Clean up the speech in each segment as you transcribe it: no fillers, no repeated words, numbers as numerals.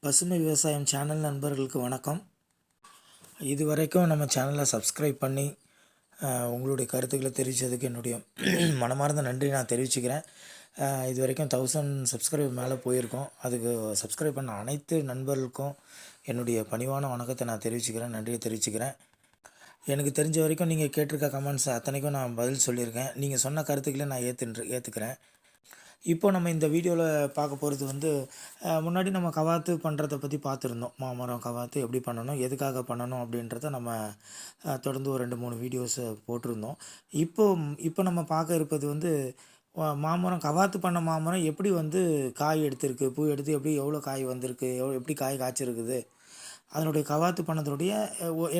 பசுமை விவசாயம் சேனல் நண்பர்களுக்கு வணக்கம். இதுவரைக்கும் நம்ம சேனலை சப்ஸ்கிரைப் பண்ணி உங்களுடைய கருத்துக்களை தெரிவித்ததுக்கு என்னுடைய மனமார்ந்த நன்றி நான் தெரிவிச்சுக்கிறேன். இது வரைக்கும் 1000 சப்ஸ்கிரைப் மேலே போயிருக்கோம். அதுக்கு சப்ஸ்கிரைப் பண்ண அனைத்து நண்பர்களுக்கும் என்னுடைய பணிவான வணக்கத்தை நான் தெரிவிச்சுக்கிறேன், நன்றியை தெரிவிச்சுக்கிறேன். எனக்கு தெரிஞ்ச வரைக்கும் நீங்கள் கேட்டிருக்க கமெண்ட்ஸ் அத்தனைக்கும் நான் பதில் சொல்லியிருக்கேன். நீங்கள் சொன்ன கருத்துக்களை நான் ஏற்றுக்கிறேன். இப்போ நம்ம இந்த வீடியோவில் பார்க்க போகிறது வந்து முன்னாடி நம்ம கவாத்து பண்ணுறத பற்றி பார்த்துருந்தோம். மாமரம் கவாத்து எப்படி பண்ணணும், எதுக்காக பண்ணணும் அப்படின்றத நம்ம தொடர்ந்து ஒரு 2-3 வீடியோஸ் போட்டிருந்தோம். இப்போ நம்ம பார்க்க இருப்பது வந்து மாமரம் கவாத்து பண்ண மாமரம் எப்படி வந்து காய் எடுத்திருக்கு, பூ எடுத்து எப்படி எவ்வளோ காய் வந்திருக்கு, எப்படி காய் காய்ச்சிருக்குது, அதனுடைய கவாத்து பண்ணதனுடைய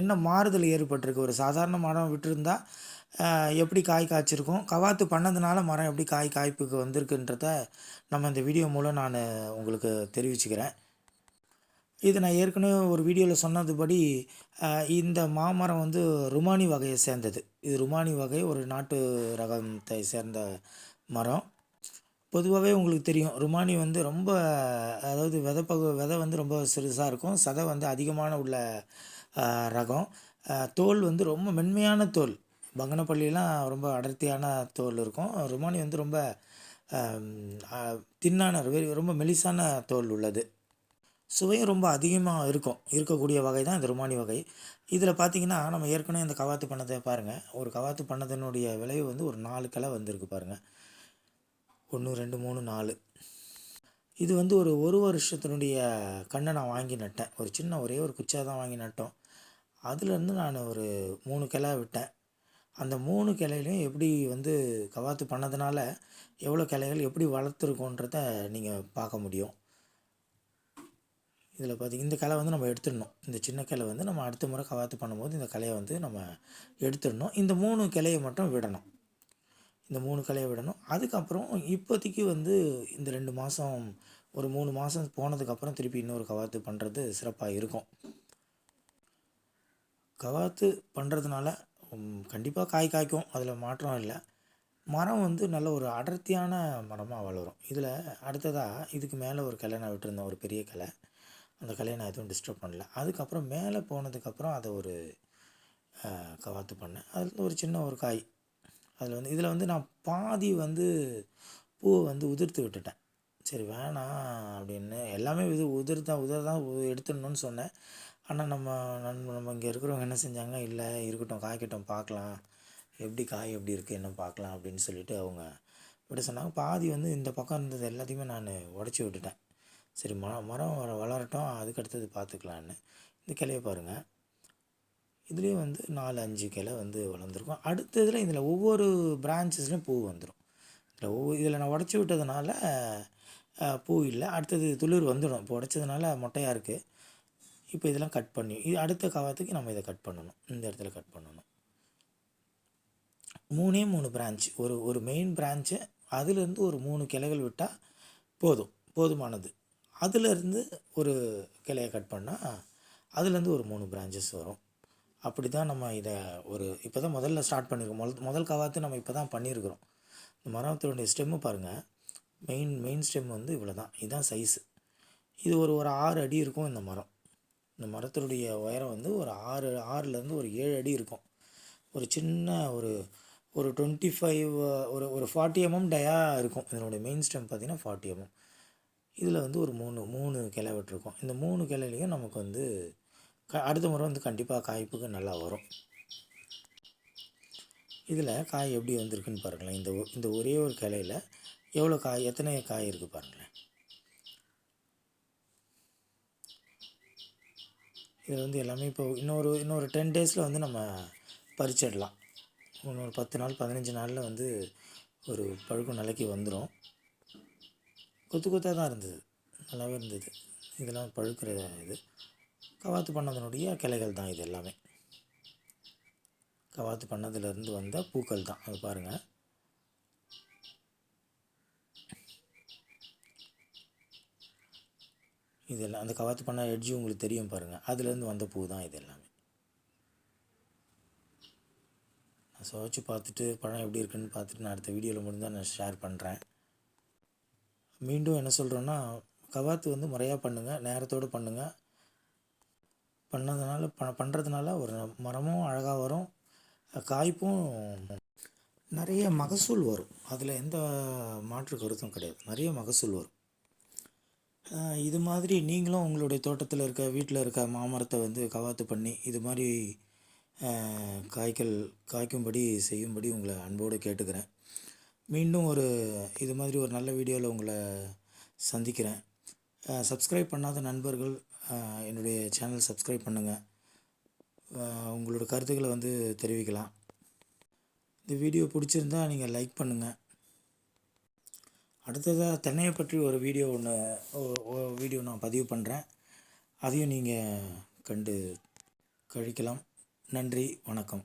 என்ன மாறுதல் ஏற்பட்டிருக்கு. ஒரு சாதாரண மரம் விட்டுருந்தா எப்படி காய் காய்ச்சிருக்கும், கவாத்து பண்ணதுனால மரம் எப்படி காய்ப்புக்கு வந்திருக்குன்றத நம்ம இந்த வீடியோ மூலம் நான் உங்களுக்கு தெரிவிச்சுக்கிறேன். இது நான் ஏற்கனவே ஒரு வீடியோவில் சொன்னதுபடி இந்த மாமரம் வந்து ருமானி வகையை சேர்ந்தது. இது ருமானி வகை, ஒரு நாட்டு ரகத்தை சேர்ந்த மரம். பொதுவாகவே உங்களுக்கு தெரியும், ருமானி வந்து ரொம்ப, அதாவது விதை வந்து ரொம்ப சிறுசாக இருக்கும், சதை வந்து அதிகமான உள்ள ரகம். தோல் வந்து ரொம்ப மென்மையான தோல். பங்கனப்பள்ளியெலாம் ரொம்ப அடர்த்தியான தோல் இருக்கும். ருமானி வந்து ரொம்ப தின்னான, ரொம்ப மெலிசான தோல் உள்ளது. சுவையும் ரொம்ப அதிகமாக இருக்கக்கூடிய வகை தான் இந்த ருமானி வகை. இதில் பார்த்திங்கன்னா, நம்ம ஏற்கனவே இந்த கவாத்து பண்ணதை பாருங்கள். ஒரு கவாத்து பண்ணதனுடைய விளைவு வந்து ஒரு 4 கிளை வந்திருக்கு பாருங்கள். 1 2 3 4. இது வந்து ஒரு வருஷத்தினுடைய கண்ணை நான் வாங்கி நட்டேன். ஒரு சின்ன ஒரே ஒரு குச்சியாக தான் வாங்கி நட்டோம். அதுலேருந்து நான் ஒரு 3 கிளை விட்டேன். அந்த 3 கிளையிலையும் எப்படி வந்து கவாத்து பண்ணதுனால எவ்வளோ கிளைகள் எப்படி வளர்த்துருக்கோன்றத நீங்கள் பார்க்க முடியும். இதில் பார்த்திங்க, இந்த கிளை வந்து நம்ம எடுத்துடணும். இந்த சின்ன கிளை வந்து நம்ம அடுத்த முறை கவாத்து பண்ணும்போது இந்த கிளையை வந்து நம்ம எடுத்துடணும். இந்த 3 கிளையை மட்டும் விடணும். இந்த 3 கிளையை விடணும். அதுக்கப்புறம் இப்போதைக்கு வந்து இந்த 2 மாதம், ஒரு 3 மாதம் போனதுக்கப்புறம் திருப்பி இன்னொரு கவாத்து பண்ணுறது சிறப்பாக இருக்கும். கவாத்து பண்ணுறதுனால கண்டிப்பாக காய் காய்க்கும், அதில் மாற்றம் இல்லை. மரம் வந்து நல்ல ஒரு அடர்த்தியான மரமாக வளரும். இதில் அடுத்ததாக இதுக்கு மேலே ஒரு கிளை நான் விட்டுருந்தேன், ஒரு பெரிய கிளை. அந்த கிளையை நான் எதுவும் டிஸ்டர்ப் பண்ணல. அதுக்கப்புறம் மேலே போனதுக்கப்புறம் அதை ஒரு கவாத்து பண்ணேன். அதில் ஒரு சின்ன ஒரு காய். அதில் வந்து இதில் வந்து நான் பாதி வந்து பூவை வந்து உதிர்த்து விட்டுட்டேன். சரி வேணாம் அப்படின்னு, எல்லாமே உதிர்தான் எடுத்துடணும்னு சொன்னேன். ஆனால் நம்ம இங்கே இருக்கிறவங்க என்ன செஞ்சாங்க, இல்லை இருக்கட்டும், காய்க்கட்டும், பார்க்கலாம், காய் எப்படி இருக்குது என்ன பார்க்கலாம் அப்படின்னு சொல்லிட்டு அவங்க விட சொன்னாங்க. பாதி வந்து இந்த பக்கம் இருந்தது எல்லாத்தையுமே நான் உடச்சி விட்டுட்டேன். சரி மரம் வளரட்டும், அதுக்கு அடுத்தது பார்த்துக்கலான்னு. இந்த கிளையை பாருங்கள், இதுலேயும் வந்து 4-5 கிளை வந்து வளர்ந்துருக்கும். அடுத்ததில் இதில் ஒவ்வொரு பிரான்ச்சஸ்லையும் பூ வந்துடும். இதில் நான் உடச்சி விட்டதுனால பூ இல்லை, அடுத்தது துளிர் வந்துடும். இப்போ உடச்சதுனால மொட்டையாக இருக்குது. இப்போ இதெல்லாம் கட் பண்ணி அடுத்த கவாத்துக்கு நம்ம இதை கட் பண்ணணும். இந்த இடத்துல கட் பண்ணணும். 3 பிரான்ச், ஒரு மெயின் பிரான்ச்சு, அதுலேருந்து ஒரு 3 கிளைகள் விட்டால் போதுமானது. அதுலேருந்து ஒரு கிளையை கட் பண்ணால் அதுலேருந்து ஒரு 3 பிரான்ச்சஸ் வரும். அப்படி தான் நம்ம இதை இப்போ தான் முதல்ல ஸ்டார்ட் பண்ணியிருக்கோம். முதல் கவாத்து நம்ம இப்போ தான் பண்ணியிருக்கிறோம். இந்த மரத்தினுடைய ஸ்டெம்மு பாருங்கள், மெயின் ஸ்டெம் வந்து இவ்வளோ தான், இதுதான் சைஸு. இது ஒரு 6 அடி இருக்கும் இந்த மரம். இந்த மரத்தினுடைய உயரம் வந்து ஒரு 6லேருந்து ஒரு 7 அடி இருக்கும். ஒரு சின்ன ஒரு 25 ஒரு 40 mm டயா இருக்கும். இதனுடைய மெயின் ஸ்டெம் பார்த்திங்கன்னா 40 mm. இதில் வந்து ஒரு 3 கிளை விட்டுருக்கோம். இந்த 3 கிளையிலையும் நமக்கு வந்து அடுத்த முறை வந்து கண்டிப்பாக காய்ப்புக்கு நல்லா வரும். இதில் காய் எப்படி வந்திருக்குன்னு பாருங்களேன். இந்த ஒரே ஒரு கிளையில் எவ்வளோ காய், எத்தனை காய் இருக்குது பாருங்களேன். இதில் வந்து எல்லாமே இப்போ இன்னொரு 10 டேஸில் வந்து நம்ம பறிச்சிடலாம். இன்னொரு 10 நாள் 15 நாளில் வந்து ஒரு பழுக்கும் நிலைக்கு வந்துடும். கொத்தாக தான் இருந்தது, நல்லாவே இருந்தது. இதெல்லாம் பழுக்கிற இது கவாத்து பண்ணதனுடைய கிளைகள் தான். இது எல்லாமே கவாத்து பண்ணதுலேருந்து வந்த பூக்கள் தான். அது பாருங்கள், இதெல்லாம் அந்த கவாத்து பண்ண எட்ஜு உங்களுக்கு தெரியும் பாருங்கள், அதுலேருந்து வந்த பூ தான் இது எல்லாமே. நான் சுவைச்சு பார்த்துட்டு பழம் எப்படி இருக்குன்னு பார்த்துட்டு நான் அடுத்த வீடியோவில் முடிஞ்சால் நான் ஷேர் பண்ணுறேன். மீண்டும் என்ன சொல்கிறேன்னா, கவாத்து வந்து முறையாக பண்ணுங்கள், நேரத்தோடு பண்ணுங்கள். பண்ணுறதுனால ஒரு மரமும் அழகாக வரும், காய்ப்பும் நிறைய மகசூல் வரும். அதில் எந்த மாற்று கருத்தும் கிடையாது. நிறைய மகசூல் வரும். இது மாதிரி நீங்களும் உங்களுடைய தோட்டத்தில் இருக்க, வீட்டில் இருக்க மாமரத்தை வந்து கவாத்து பண்ணி இது மாதிரி காய்க்கும்படி செய்யும்படி உங்களை அன்போடு கேட்டுக்கிறேன். மீண்டும் இது மாதிரி ஒரு நல்ல வீடியோவில் உங்களை சந்திக்கிறேன். சப்ஸ்கிரைப் பண்ணாத நண்பர்கள் என்னுடைய சேனல் சப்ஸ்கிரைப் பண்ணுங்கள். உங்களோட கருத்துக்களை வந்து தெரிவிக்கலாம். இந்த வீடியோ பிடிச்சிருந்தா நீங்கள் லைக் பண்ணுங்கள். அடுத்ததாக தென்னையை பற்றி ஒரு வீடியோ நான் பதிவு பண்ணுறேன். அதையும் நீங்கள் கண்டு கழிக்கலாம். நன்றி, வணக்கம்.